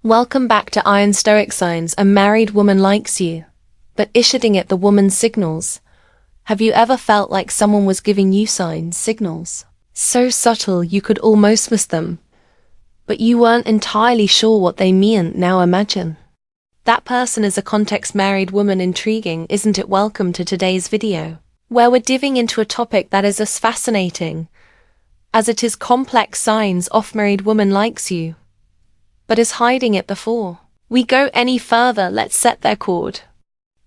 Welcome back to Iron Stoic Signs. A married woman likes you, but issuing it the woman's signals. Have you ever felt like someone was giving you signals? So subtle you could almost miss them, but you weren't entirely sure what they meant. Now imagine that person is a context married woman. Intriguing, isn't it? Welcome to today's video, where we're diving into a topic that is as fascinating as it is complex. Signs off married woman likes you, but is hiding it. Before we go any further, let's set their chord.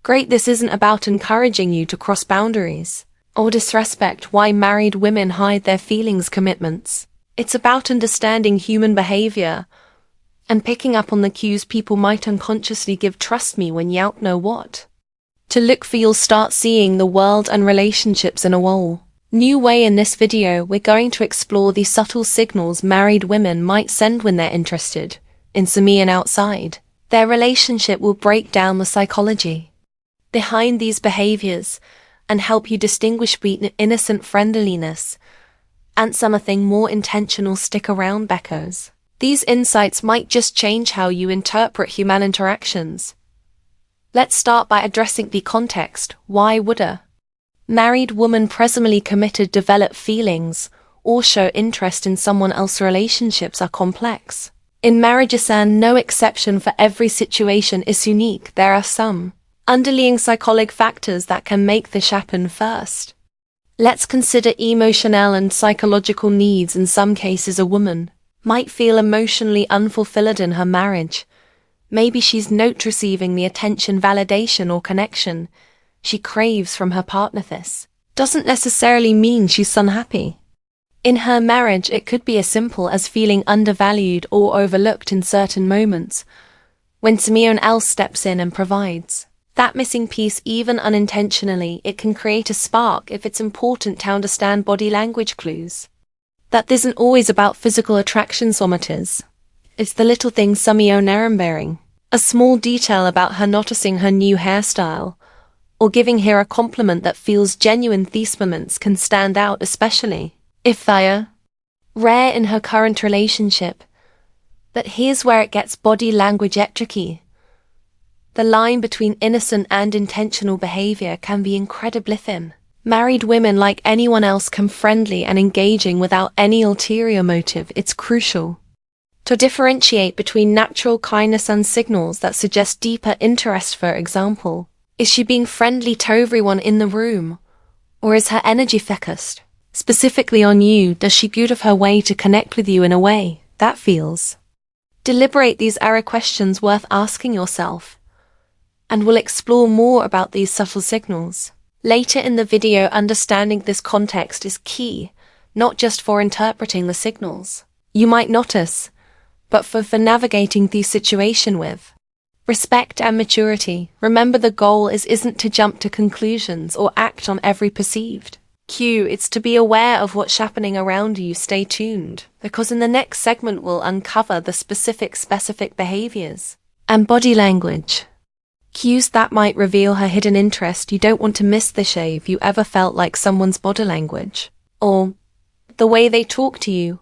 Great, this isn't about encouraging you to cross boundaries or disrespect why married women hide their feelings, commitments. It's about understanding human behavior and picking up on the cues people might unconsciously give. Trust me when you know what to look for. You'll start seeing the world and relationships in a whole new way. In this video, we're going to explore the subtle signals married women might send when they're interested in something and outside their relationship. Will break down the psychology behind these behaviors and help you distinguish between innocent friendliness and something more intentional. Stick around, Beckos. These insights might just change how you interpret human interactions. Let's start by addressing the context. Why would a married woman presumably committed develop feelings or show interest in someone else? Relationships are complex. In marriages, and no exception, for every situation is unique. There are some underlying psychological factors that can make this happen. First, let's consider emotional and psychological needs. In some cases, a woman might feel emotionally unfulfilled in her marriage. Maybe she's not receiving the attention, validation, or connection she craves from her partner. This doesn't necessarily mean she's unhappy in her marriage. It could be as simple as feeling undervalued or overlooked in certain moments when someone else steps in and provides that missing piece. Even unintentionally, it can create a spark. If it's important to understand body language clues, that isn't always about physical attraction. Sometimes it's the little things. Someone remembering a small detail about her, noticing her new hairstyle, or giving her a compliment that feels genuine. These moments can stand out, especially if they're rare in her current relationship. But here's where it gets body language tricky. The line between innocent and intentional behavior can be incredibly thin. Married women, like anyone else, can be friendly and engaging without any ulterior motive. It's crucial to differentiate between natural kindness and signals that suggest deeper interest. For example, is she being friendly to everyone in the room, or is her energy focused specifically on you? Does she go out of her way to connect with you in a way that feels deliberate? These are questions worth asking yourself, and we'll explore more about these subtle signals later in the video. Understanding this context is key, not just for interpreting the signals you might notice, but for navigating the situation with respect and maturity. Remember, the goal isn't to jump to conclusions or act on every perceived cue. It's to be aware of what's happening around you. Stay tuned, because in the next segment we'll uncover the specific behaviors and body language cues that might reveal her hidden interest. You don't want to miss this. If you ever felt like someone's body language or the way they talk to you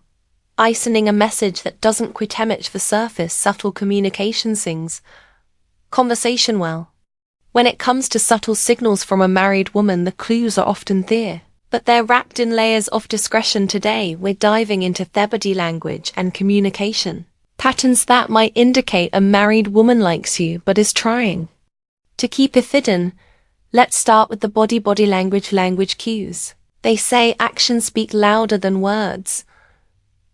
sending a message that doesn't quite match the surface, subtle communication sings conversation well. When it comes to subtle signals from a married woman, the clues are often there, but they're wrapped in layers of discretion. Today, we're diving into their body language and communication patterns that might indicate a married woman likes you but is trying to keep it hidden. Let's start with the body language cues. They say actions speak louder than words,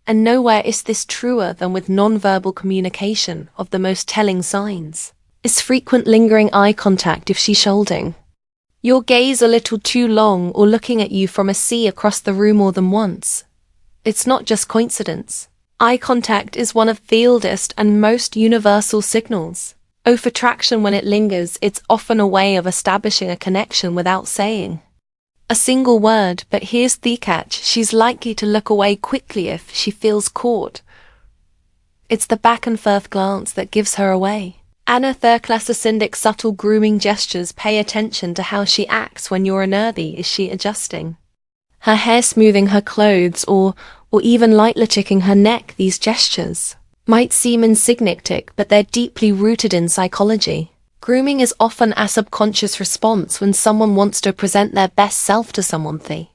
and nowhere is this truer than with nonverbal communication. Of the most telling signs is frequent lingering eye contact. If she's holding your gaze a little too long or looking at you from a sea across the room more than once, it's not just coincidence. Eye contact is one of the oldest and most universal signals of attraction. When it lingers, it's often a way of establishing a connection without saying a single word. But here's the catch: she's likely to look away quickly if she feels caught. It's the back and forth glance that gives her away. Anna Third-class subtle grooming gestures. Pay attention to how she acts when you're unnervy. Is she adjusting her hair, smoothing her clothes, or even lightly ticking her neck? These gestures might seem insignificant, but they're deeply rooted in psychology. Grooming is often a subconscious response when someone wants to present their best self to someone they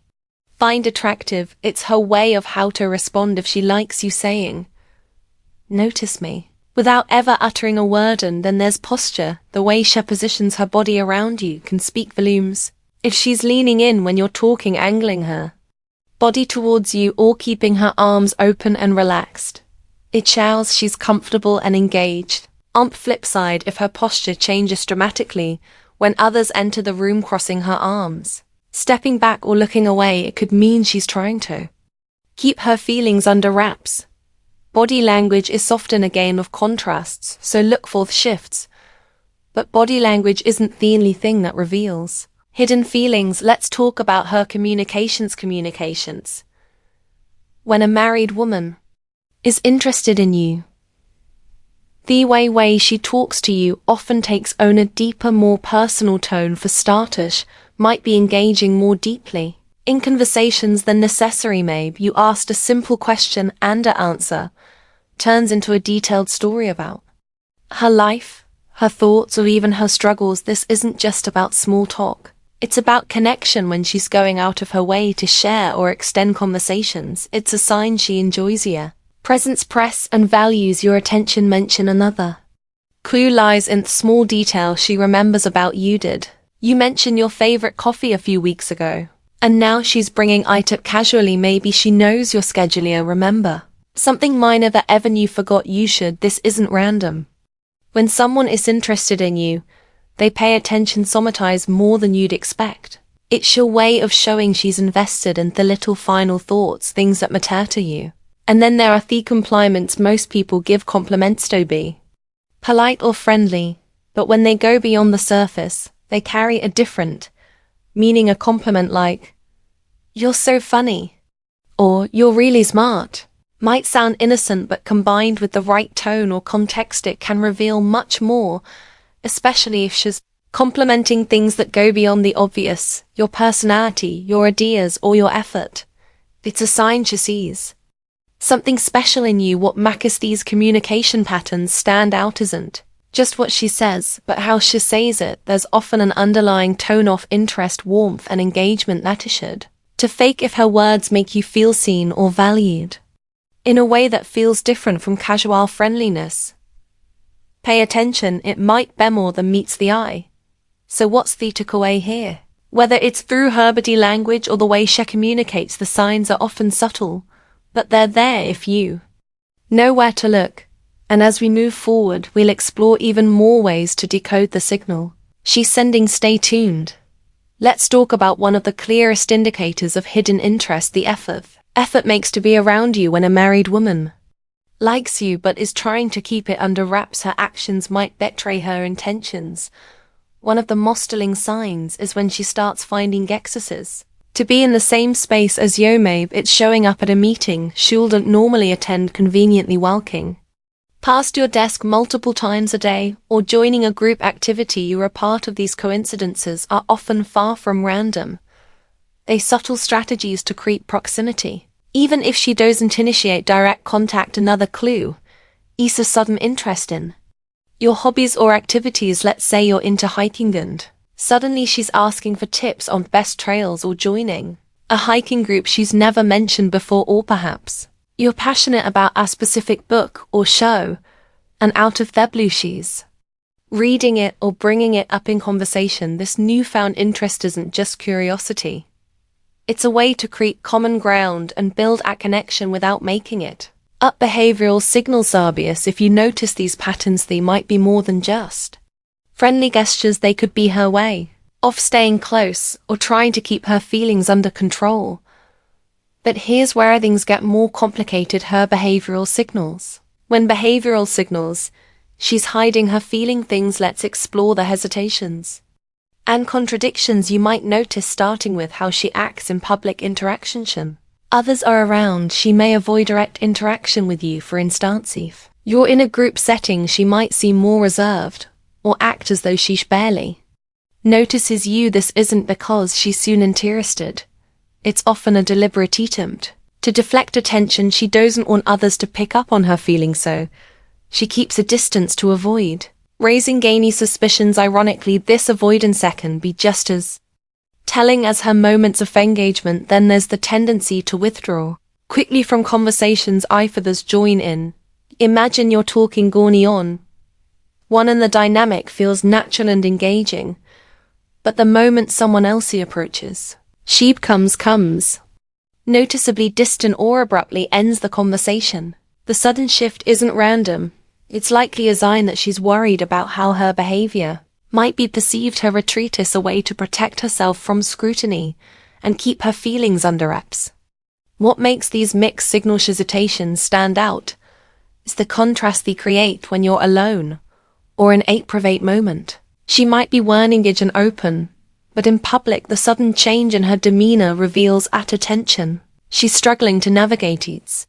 find attractive. It's her way of how to respond if she likes you saying, "Notice me," without ever uttering a word. And then there's posture. The way she positions her body around you can speak volumes. If she's leaning in when you're talking, angling her body towards you, or keeping her arms open and relaxed, it shows she's comfortable and engaged. On the flip side, if her posture changes dramatically when others enter the room, crossing her arms, stepping back, or looking away, it could mean she's trying to keep her feelings under wraps. Body language is often a game of contrasts, so look for shifts. But body language isn't the only thing that reveals hidden feelings. Let's talk about her communications. When a married woman is interested in you, the way she talks to you often takes on a deeper, more personal tone. For starters, might be engaging more deeply in conversations than necessary. Maybe you asked a simple question and her answer turns into a detailed story about her life, her thoughts, or even her struggles. This isn't just about small talk. It's about connection. When she's going out of her way to share or extend conversations, it's a sign she enjoys your presence, and values your attention. Mention another clue lies in the small detail she remembers about you. Did you mention your favorite coffee a few weeks ago, and now she's bringing it up casually? Maybe she knows your schedule or remember something minor that even you forgot you should. This isn't random. When someone is interested in you, they pay attention sometimes more than you'd expect. It's your way of showing she's invested in the little final thoughts, things that matter to you. And then there are the compliments. Most people give compliments to be polite or friendly, but when they go beyond the surface, they carry a different meaning. A compliment like, "You're so funny," or "You're really smart," might sound innocent, but combined with the right tone or context, it can reveal much more, especially if she's complimenting things that go beyond the obvious, your personality, your ideas, or your effort. It's a sign she sees something special in you. What makes these communication patterns stand out isn't just what she says, but how she says it. There's often an underlying tone of interest, warmth, and engagement that is should to fake if her words make you feel seen or valued in a way that feels different from casual friendliness. Pay attention, it might be more than meets the eye. So what's the takeaway here? Whether it's through her body language or the way she communicates, the signs are often subtle, but they're there if you know where to look. And as we move forward, we'll explore even more ways to decode the signal she's sending. Stay tuned. Let's talk about one of the clearest indicators of hidden interest, the effort makes to be around you. When a married woman likes you but is trying to keep it under wraps, her actions might betray her intentions. One of the most telling signs is when she starts finding excuses to be in the same space as you. Maybe it's showing up at a meeting she wouldn't normally attend, conveniently walking past your desk multiple times a day, or joining a group activity you're a part of. These coincidences are often far from random. They're subtle strategies to create proximity. Even if she doesn't initiate direct contact, another clue is a sudden interest in your hobbies or activities. Let's say you're into hiking and suddenly she's asking for tips on best trails, or joining a hiking group she's never mentioned before. Or perhaps you're passionate about a specific book or show, and out of the blue she's reading it or bringing it up in conversation. This newfound interest isn't just curiosity. It's a way to create common ground and build a connection without making it up. Behavioral signals are obvious. If you notice these patterns, they might be more than just friendly gestures. They could be her way of staying close or trying to keep her feelings under control. But here's where things get more complicated. Her behavioral signals. When behavioral signals, she's hiding her feeling things. Let's explore the hesitations and contradictions you might notice, starting with how she acts in public interaction. Others are around, she may avoid direct interaction with you. For instance, if you're in a group setting, she might seem more reserved or act as though she barely notices you. This isn't because she's soon interested. It's often a deliberate attempt To deflect attention, she doesn't want others to pick up on her feeling, so she keeps a distance to avoid, raising gaining suspicions. Ironically, this avoidance can be just as telling as her moments of engagement. Then there's the tendency to withdraw quickly from conversations if others join in. Imagine you're talking on one and the dynamic feels natural and engaging, but the moment someone else approaches, she comes noticeably distant or abruptly ends the conversation. The sudden shift isn't random. It's likely a sign that she's worried about how her behavior might be perceived. Her retreat is a way to protect herself from scrutiny and keep her feelings under wraps. What makes these mixed signal hesitations stand out is the contrast they create when you're alone or in a private moment. She might be engaged and open, but in public the sudden change in her demeanor reveals attention she's struggling to navigate. It's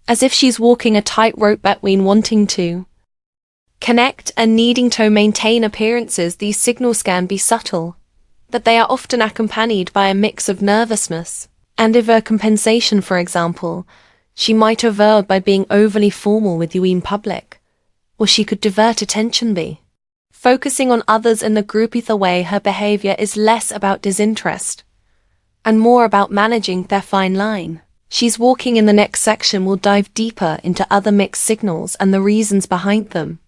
as if she's walking a tightrope between wanting to connect and needing to maintain appearances. These signals can be subtle, but they are often accompanied by a mix of nervousness and overcompensation. For example, she might avert by being overly formal with you in public, or she could divert attention by focusing on others in the group. Either way, her behavior is less about disinterest and more about managing their fine line. She's walking. In the next section, we'll dive deeper into other mixed signals and the reasons behind them.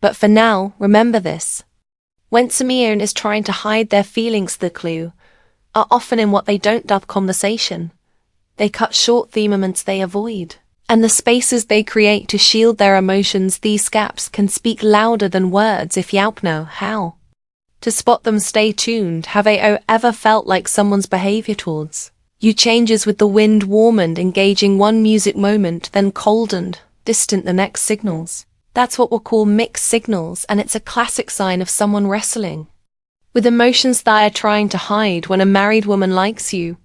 But for now, remember this. When someone is trying to hide their feelings, the clue are often in what they don't do conversation. They cut short the moments they avoid, and the spaces they create to shield their emotions. These gaps can speak louder than words if you know how to spot them. Stay tuned. Have you ever felt like someone's behavior towards you changes with the wind? Warm and engaging one music moment, then cold and distant the next. Signals. That's what we'll call mixed signals, and it's a classic sign of someone wrestling with emotions they are trying to hide. When a married woman likes you,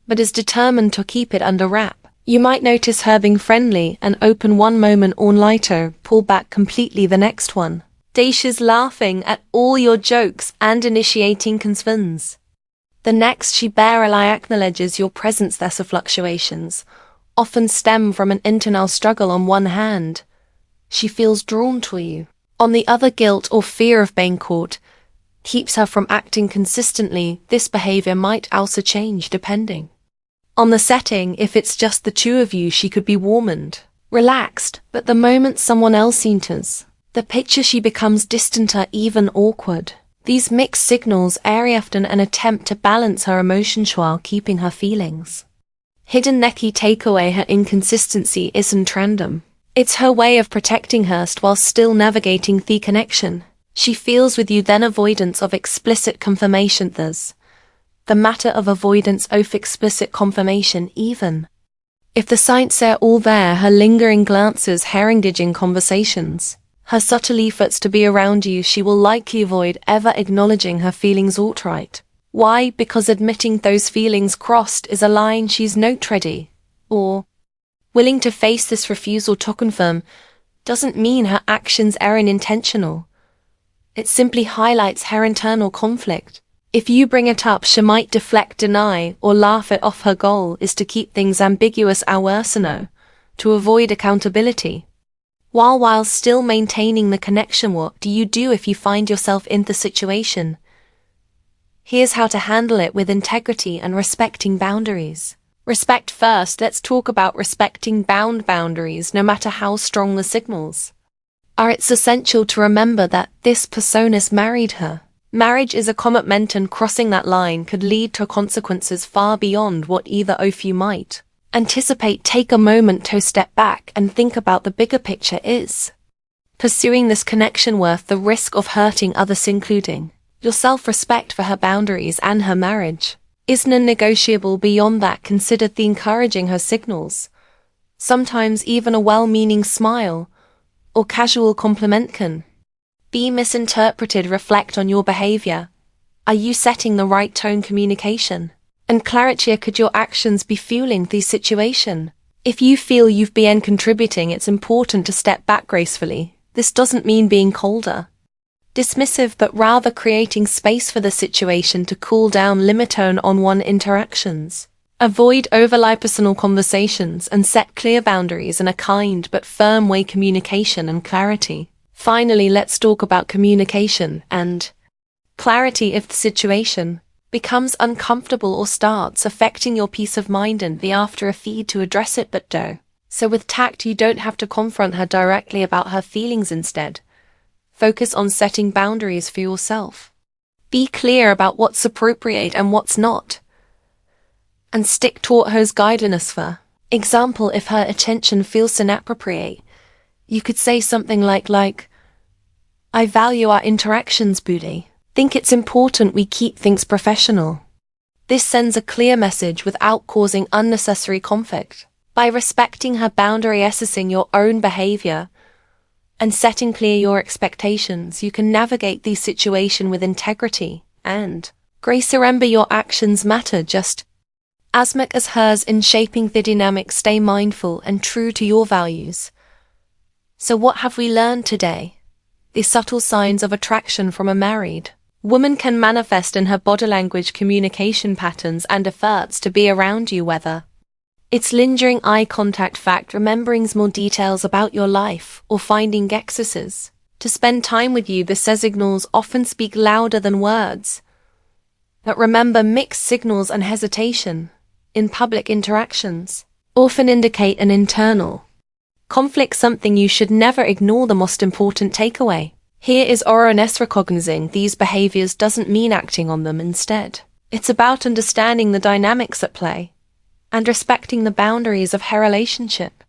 but is determined to keep it under wrap, you might notice her being friendly and open one moment or later pull back completely the next one. She's laughing at all your jokes and initiating concerns. The next, she barely acknowledges your presence. These fluctuations often stem from an internal struggle. On one hand, she feels drawn to you. On the other, guilt or fear of being caught keeps her from acting consistently. This behavior might also change depending on the setting. If it's just the two of you, she could be warm and relaxed, but the moment someone else enters the picture, she becomes distant or even awkward. These mixed signals are often an attempt to balance her emotions while keeping her feelings hidden. The key takeaway: her inconsistency isn't random. It's her way of protecting herself while still navigating the connection she feels with you. Then avoidance of explicit confirmation. There's the matter of avoidance of explicit confirmation. Even if the signs are all there, her lingering glances, her engaging conversations, her subtle efforts to be around you, she will likely avoid ever acknowledging her feelings outright. Why? Because admitting those feelings crossed is a line she's not ready or willing to face. This refusal to confirm doesn't mean her actions are unintentional. It simply highlights her internal conflict. If you bring it up, she might deflect, deny, or laugh it off. Her goal is to keep things ambiguous or worse, to avoid accountability, while still maintaining the connection. What do you do if you find yourself in the situation? Here's how to handle it with integrity and respecting boundaries. Respect first. Let's talk about respecting boundaries. No matter how strong the signals are, it's essential to remember that this persona's married her. Marriage is a commitment, and crossing that line could lead to consequences far beyond what either of you might anticipate. Take a moment to step back and think about the bigger picture. Is pursuing this connection worth the risk of hurting others, including your self-respect? For her, boundaries and her marriage is non-negotiable. Beyond that, consider the encouraging her signals. Sometimes even a well-meaning smile or casual compliment can be misinterpreted. Reflect on your behavior. Are you setting the right tone? Communication and clarity. Could your actions be fueling the situation? If you feel you've been contributing, it's important to step back gracefully. This doesn't mean being colder, dismissive, but rather creating space for the situation to cool down. Limit tone on one interactions. Avoid overly personal conversations and set clear boundaries in a kind but firm way. Communication and clarity. Finally, let's talk about communication and clarity. If the situation becomes uncomfortable or starts affecting your peace of mind, and the after a feed to address it, but do so with tact. You don't have to confront her directly about her feelings. Instead, focus on setting boundaries for yourself. Be clear about what's appropriate and what's not, and stick to her guidance. For example, if her attention feels inappropriate, you could say something like, I value our interactions, Booty. Think it's important we keep things professional. This sends a clear message without causing unnecessary conflict. By respecting her boundary, assessing your own behavior, and setting clear your expectations, you can navigate these situations with integrity and grace. Remember, your actions matter just as much as hers in shaping the dynamic. Stay mindful and true to your values. So what have we learned today? The subtle signs of attraction from a married woman can manifest in her body language, communication patterns, and efforts to be around you, whether it's lingering eye contact, fact remembering small details about your life, or finding excuses to spend time with you. The signals often speak louder than words. But remember, mixed signals and hesitation in public interactions often indicate an internal conflict, something you should never ignore. The most important takeaway here is awareness. Recognizing these behaviors doesn't mean acting on them. Instead, it's about understanding the dynamics at play and respecting the boundaries of her relationship.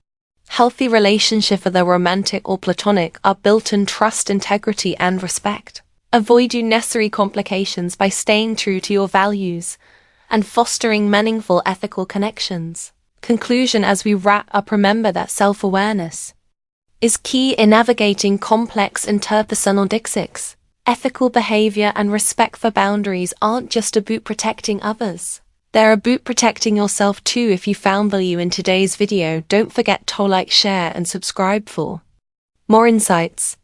Healthy relationships, whether romantic or platonic, are built in trust, integrity, and respect. Avoid unnecessary complications by staying true to your values and fostering meaningful ethical connections. Conclusion: as we wrap up, remember that self-awareness is key in navigating complex interpersonal dynamics. Ethical behavior and respect for boundaries aren't just about protecting others. They're about protecting yourself too. If you found value in today's video, don't forget to like, share, and subscribe for more insights.